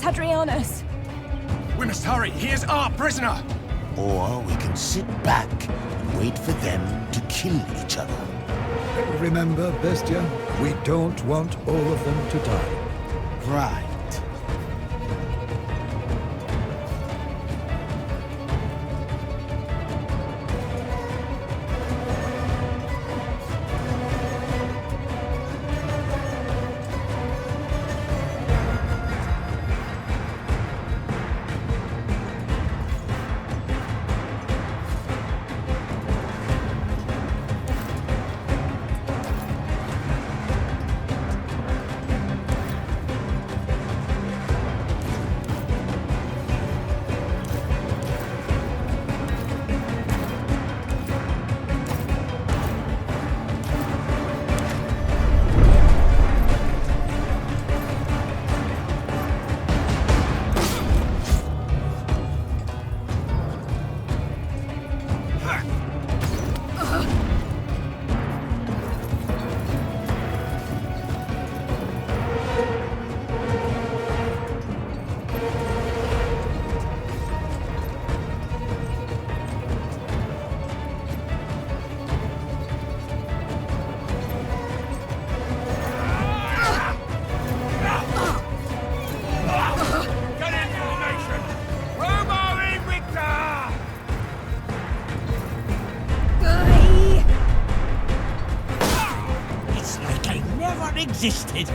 Hadrianus. We must hurry. He is our prisoner. Or we can sit back and wait for them to kill each other. Remember, Bestia, we don't want all of them to die. Right. Existed.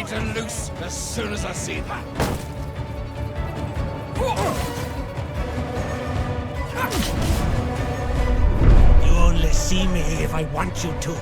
To loose as soon as I see that. You only see me if I want you to.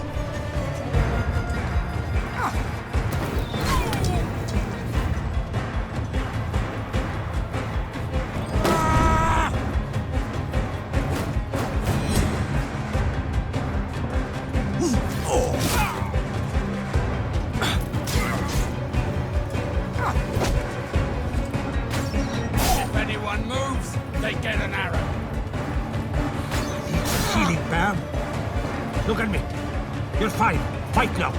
Look at me. You're fine. Fight now.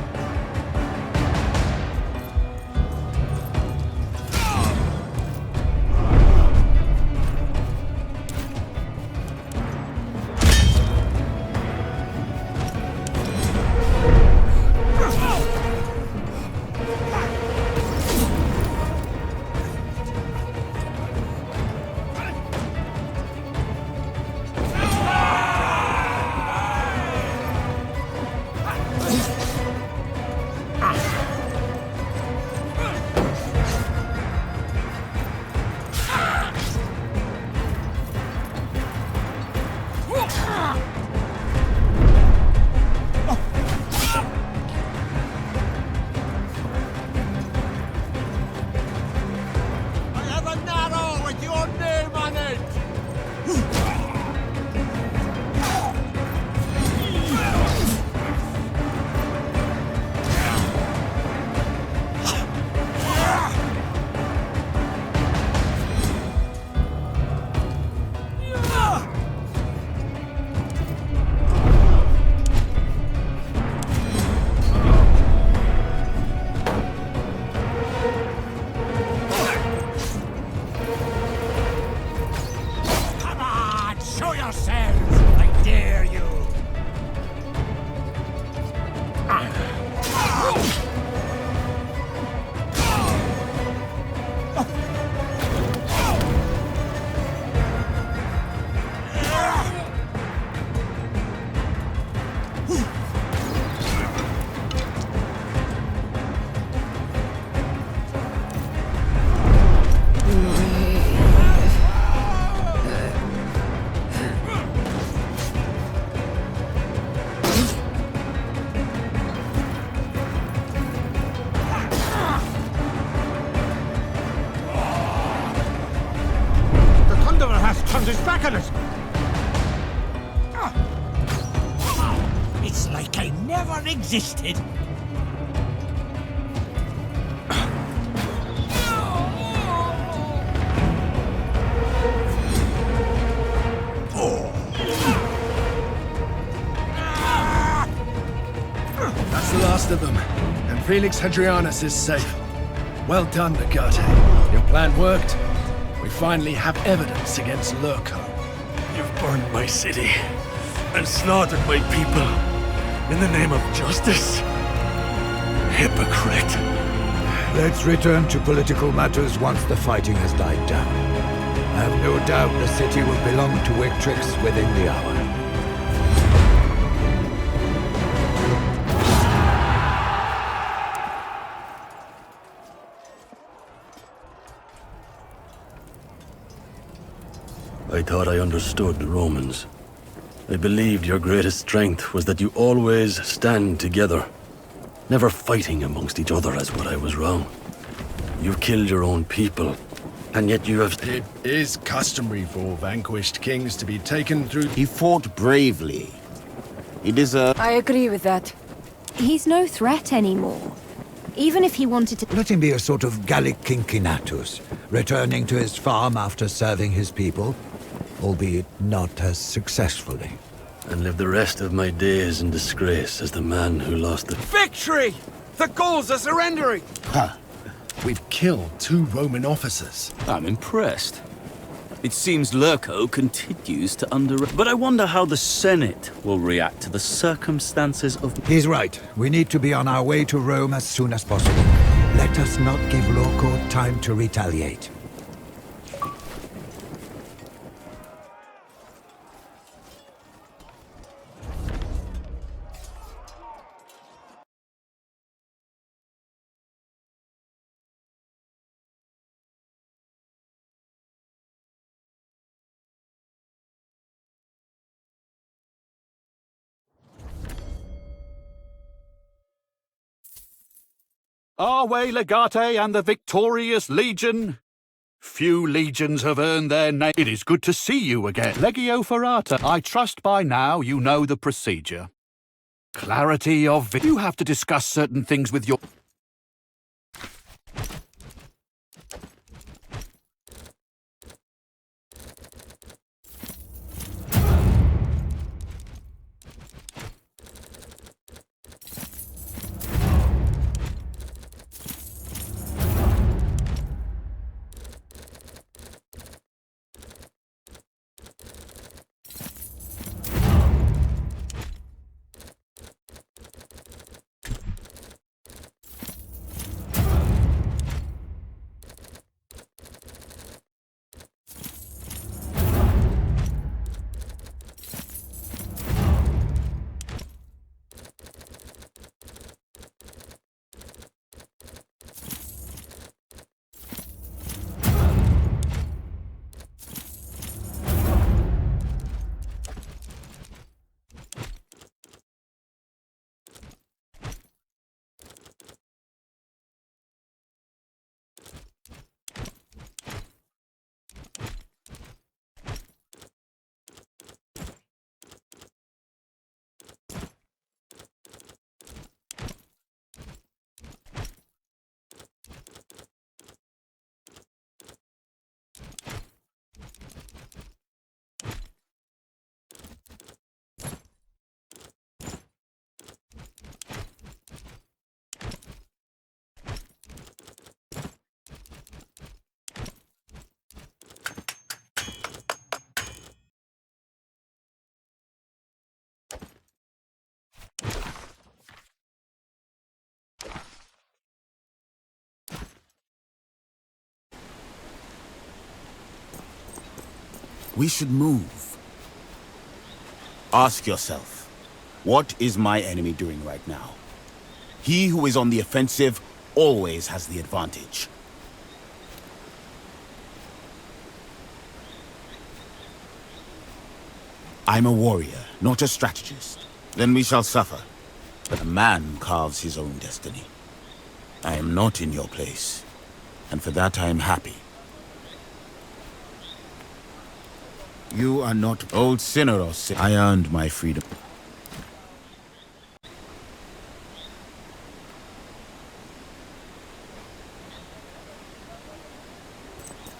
Turned his back on us. It's like I never existed. That's the last of them. And Felix Hadrianus is safe. Well done, Legate. Your plan worked. We finally have evidence against Lurko. You've burned my city and slaughtered my people in the name of justice. Hypocrite. Let's return to political matters once the fighting has died down. I have no doubt the city will belong to Wictrix within the hour. I thought I understood the Romans. I believed your greatest strength was that you always stand together, never fighting amongst each other as what I was wrong. You killed your own people, and yet you have... It is customary for vanquished kings to be taken through... He fought bravely. He deserved... I agree with that. He's no threat anymore. Even if he wanted to... Let him be a sort of Gallic Cincinnatus, returning to his farm after serving his people, albeit not as successfully. And live the rest of my days in disgrace as the man who lost the... Victory! The Gauls are surrendering! Ha! We've killed 2 Roman officers. I'm impressed. It seems Lurko continues to But I wonder how the Senate will react to the circumstances of... He's right. We need to be on our way to Rome as soon as possible. Let us not give Lurko time to retaliate. Our way, Legate, and the victorious legion. Few legions have earned their name. It is good to see you again. Legio Ferrata. I trust by now you know the procedure. Clarity of... You have to discuss certain things with your... We should move. Ask yourself, what is my enemy doing right now? He who is on the offensive always has the advantage. I'm a warrior, not a strategist. Then we shall suffer. But a man carves his own destiny. I am not in your place, and for that I am happy. You are not old sinner or sin. I earned my freedom.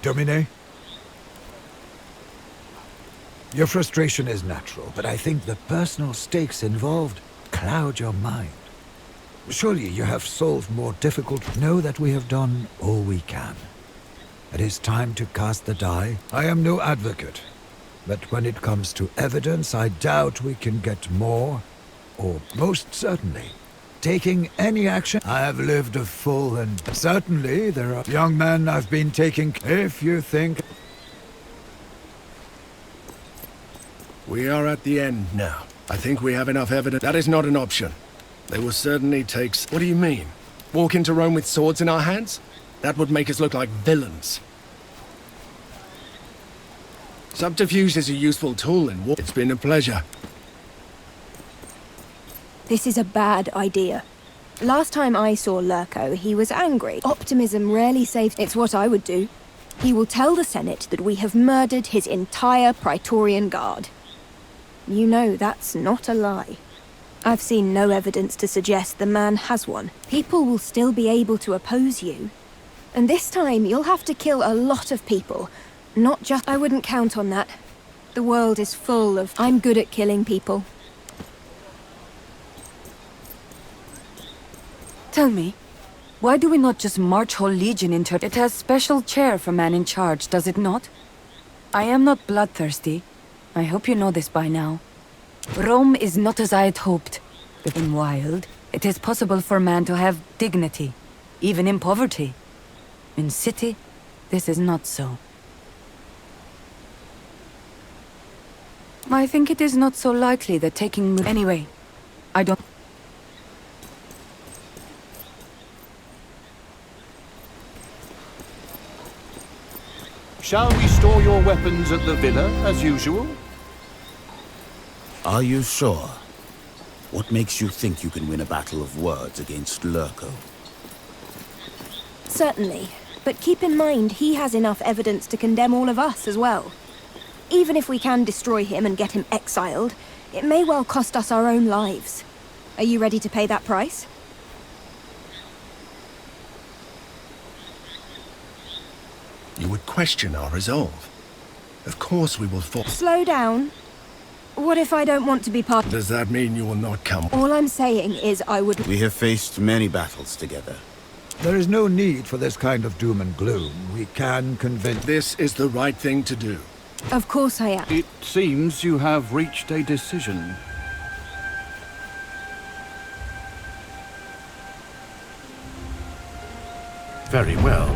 Domine? Your frustration is natural, but I think the personal stakes involved cloud your mind. Surely you have solved more difficult. Know that we have done all we can. It is time to cast the die. I am no advocate, but when it comes to evidence, I doubt we can get more, or most certainly, taking any action. I have lived a full and certainly there are young men I've been taking. If you think... We are at the end now. I think we have enough evidence. That is not an option. They will certainly take... What do you mean? Walk into Rome with swords in our hands? That would make us look like villains. Subterfuge is a useful tool in war. It's been a pleasure. This is a bad idea. Last time I saw Lurko, he was angry. Optimism rarely saves. It's what I would do. He will tell the Senate that we have murdered his entire Praetorian Guard. You know that's not a lie. I've seen no evidence to suggest the man has one. People will still be able to oppose you. And this time you'll have to kill a lot of people. Not just... I wouldn't count on that. The world is full of... I'm good at killing people. Tell me, why do we not just march whole legion into it? It has special chair for man in charge, does it not? I am not bloodthirsty. I hope you know this by now. Rome is not as I had hoped. In wild, it is possible for man to have dignity, even in poverty. In city, this is not so. I think it is not so likely that taking... Anyway, I don't... Shall we store your weapons at the villa, as usual? Are you sure? What makes you think you can win a battle of words against Lurko? Certainly, but keep in mind he has enough evidence to condemn all of us as well. Even if we can destroy him and get him exiled, it may well cost us our own lives. Are you ready to pay that price? You would question our resolve. Of course we will fall. Slow down. What if I don't want to be part... Does that mean you will not come? All I'm saying is I would... We have faced many battles together. There is no need for this kind of doom and gloom. We can convince... This is the right thing to do. Of course I am. It seems you have reached a decision. Very well.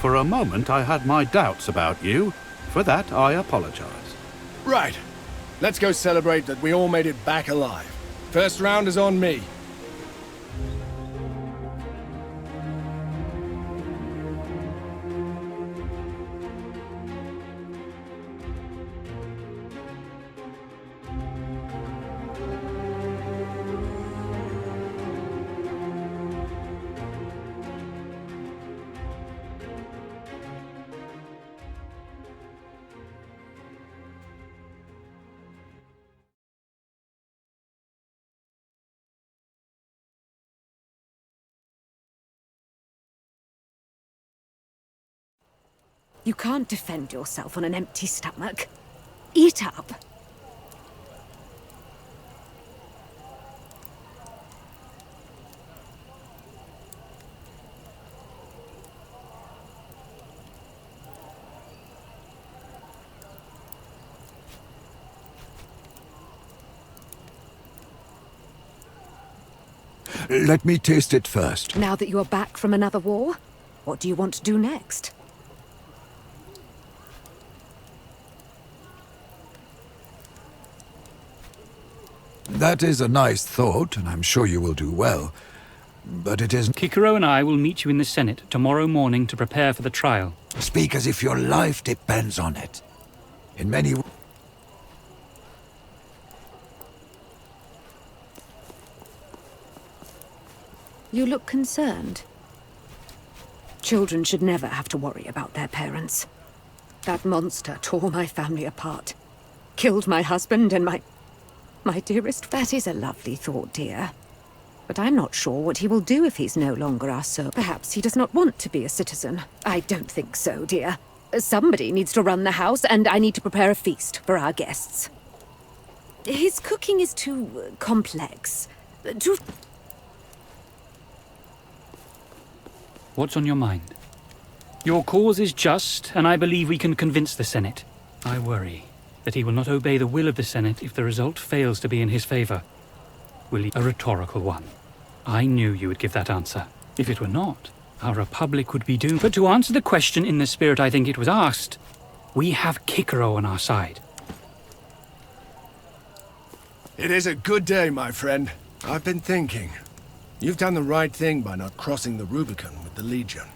For a moment I had my doubts about you. For that I apologize. Right. Let's go celebrate that we all made it back alive. First round is on me. You can't defend yourself on an empty stomach. Eat up. Let me taste it first. Now that you are back from another war, what do you want to do next? That is a nice thought, and I'm sure you will do well. But it isn't. Kikero and I will meet you in the Senate tomorrow morning to prepare for the trial. Speak as if your life depends on it. In many ways. You look concerned. Children should never have to worry about their parents. That monster tore my family apart. Killed my husband and my dearest. That is a lovely thought, dear. But I'm not sure what he will do if he's no longer our servant. Perhaps he does not want to be a citizen. I don't think so, dear. Somebody needs to run the house, and I need to prepare a feast for our guests. His cooking is too complex. Too... What's on your mind? Your cause is just, and I believe we can convince the Senate. I worry that he will not obey the will of the Senate if the result fails to be in his favor. Will he? A rhetorical one. I knew you would give that answer. If it were not, our republic would be doomed. But to answer the question in the spirit I think it was asked, we have Kikero on our side. It is a good day, my friend. I've been thinking. You've done the right thing by not crossing the Rubicon with the Legion.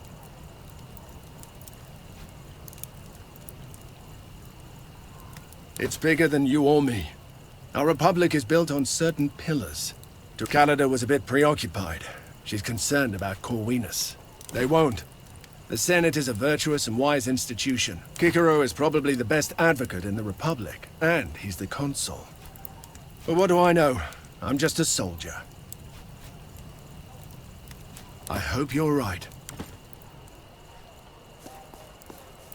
It's bigger than you or me. Our republic is built on certain pillars. Canada was a bit preoccupied. She's concerned about Corvinus. They won't. The Senate is a virtuous and wise institution. Kikero is probably the best advocate in the Republic, and he's the consul. But what do I know? I'm just a soldier. I hope you're right.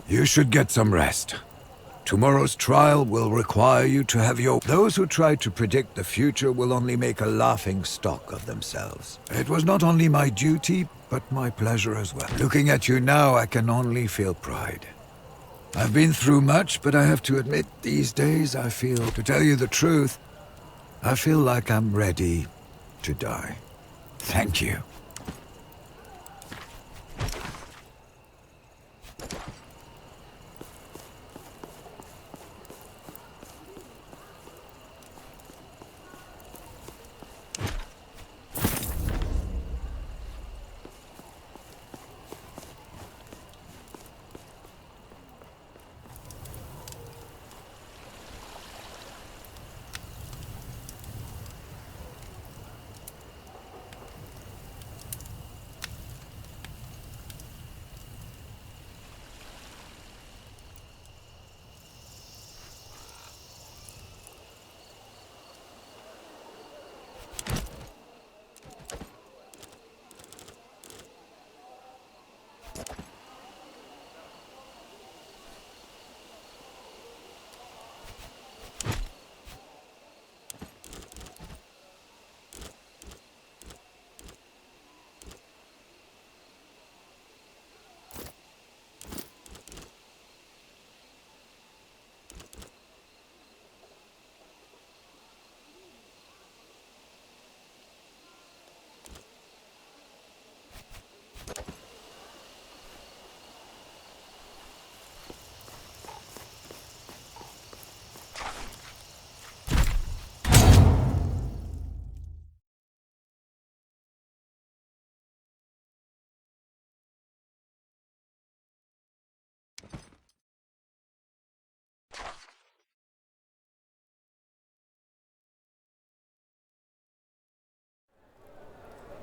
You should get some rest. Tomorrow's trial will require you to have your... Those who try to predict the future will only make a laughing stock of themselves. It was not only my duty, but my pleasure as well. Looking at you now, I can only feel pride. I've been through much, but I have to admit, these days I feel... To tell you the truth, I feel like I'm ready to die. Thank you.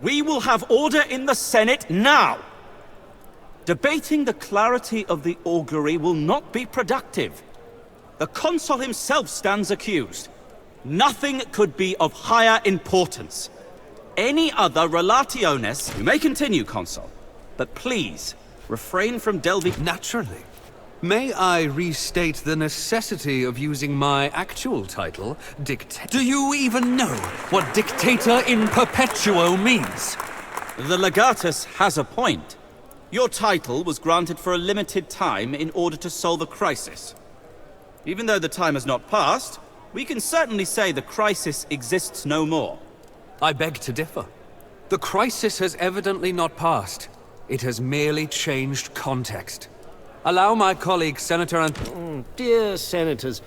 We will have order in the Senate now! Debating the clarity of the augury will not be productive. The consul himself stands accused. Nothing could be of higher importance. Any other relationes... You may continue, consul, but please, refrain from delving... Naturally. May I restate the necessity of using my actual title, Dictator? Do you even know what Dictator in Perpetuo means? The legatus has a point. Your title was granted for a limited time in order to solve a crisis. Even though the time has not passed, we can certainly say the crisis exists no more. I beg to differ. The crisis has evidently not passed. It has merely changed context. Allow my colleague, Senator Dear senators,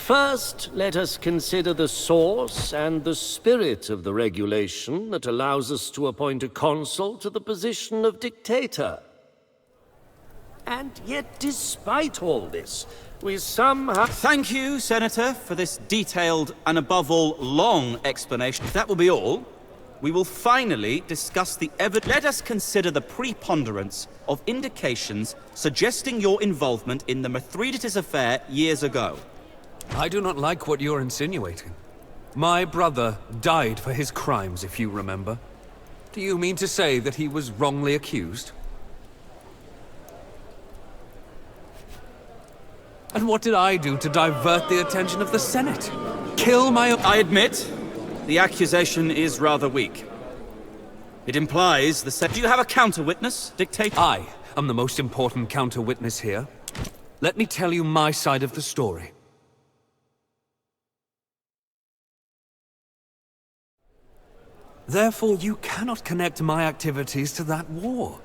First, let us consider the source and the spirit of the regulation that allows us to appoint a consul to the position of dictator. And yet, despite all this, we somehow... Thank you, Senator, for this detailed and above all, long explanation. If that will be all, we will finally discuss the evidence. Let us consider the preponderance of indications suggesting your involvement in the Mithridates affair years ago. I do not like what you're insinuating. My brother died for his crimes, if you remember. Do you mean to say that he was wrongly accused? And what did I do to divert the attention of the Senate? Kill my... I admit, the accusation is rather weak. It implies the Do you have a counter-witness, Dictator? I am the most important counter-witness here. Let me tell you my side of the story. Therefore, you cannot connect my activities to that war.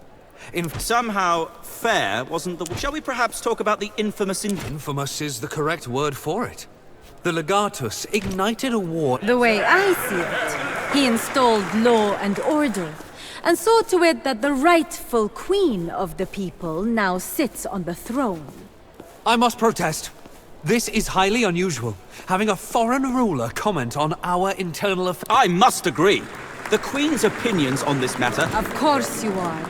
Somehow, fair wasn't the... Shall we perhaps talk about the infamous... Infamous is the correct word for it. The Legatus ignited a war... The way I see it, he installed law and order, and saw to it that the rightful queen of the people now sits on the throne. I must protest. This is highly unusual, having a foreign ruler comment on our internal affairs. I must agree. The Queen's opinions on this matter... Of course you are.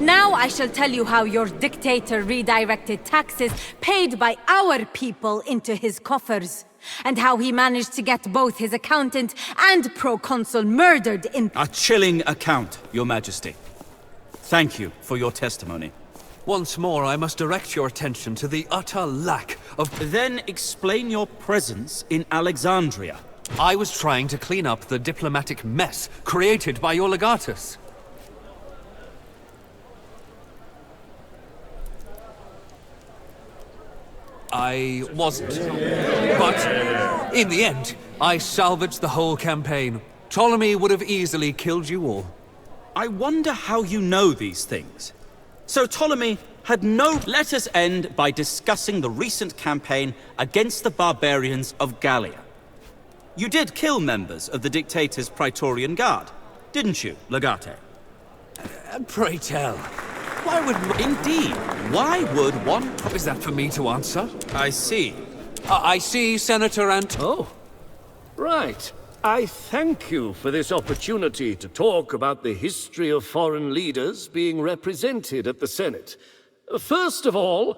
Now I shall tell you how your dictator redirected taxes paid by our people into his coffers, and how he managed to get both his accountant and proconsul murdered in... A chilling account, Your Majesty. Thank you for your testimony. Once more, I must direct your attention to the utter lack of... Then explain your presence in Alexandria. I was trying to clean up the diplomatic mess created by your legatus. I wasn't. But in the end, I salvaged the whole campaign. Ptolemy would have easily killed you all. I wonder how you know these things. So Ptolemy had no... Let us end by discussing the recent campaign against the barbarians of Gallia. You did kill members of the dictator's Praetorian Guard, didn't you, Legate? Pray tell. Why would... Indeed. Why would one... Is that for me to answer? I see. I see, Senator Oh, right. I thank you for this opportunity to talk about the history of foreign leaders being represented at the Senate. First of all...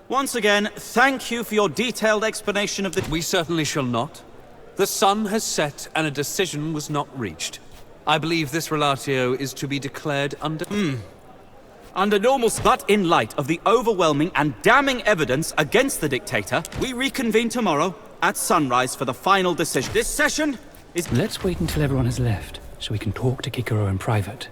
Once again, thank you for your detailed explanation of the... We certainly shall not. The sun has set and a decision was not reached. I believe this relatio is to be declared under... Under normal... But in light of the overwhelming and damning evidence against the dictator, we reconvene tomorrow at sunrise for the final decision. This session is... Let's wait until everyone has left, so we can talk to Kikuro in private.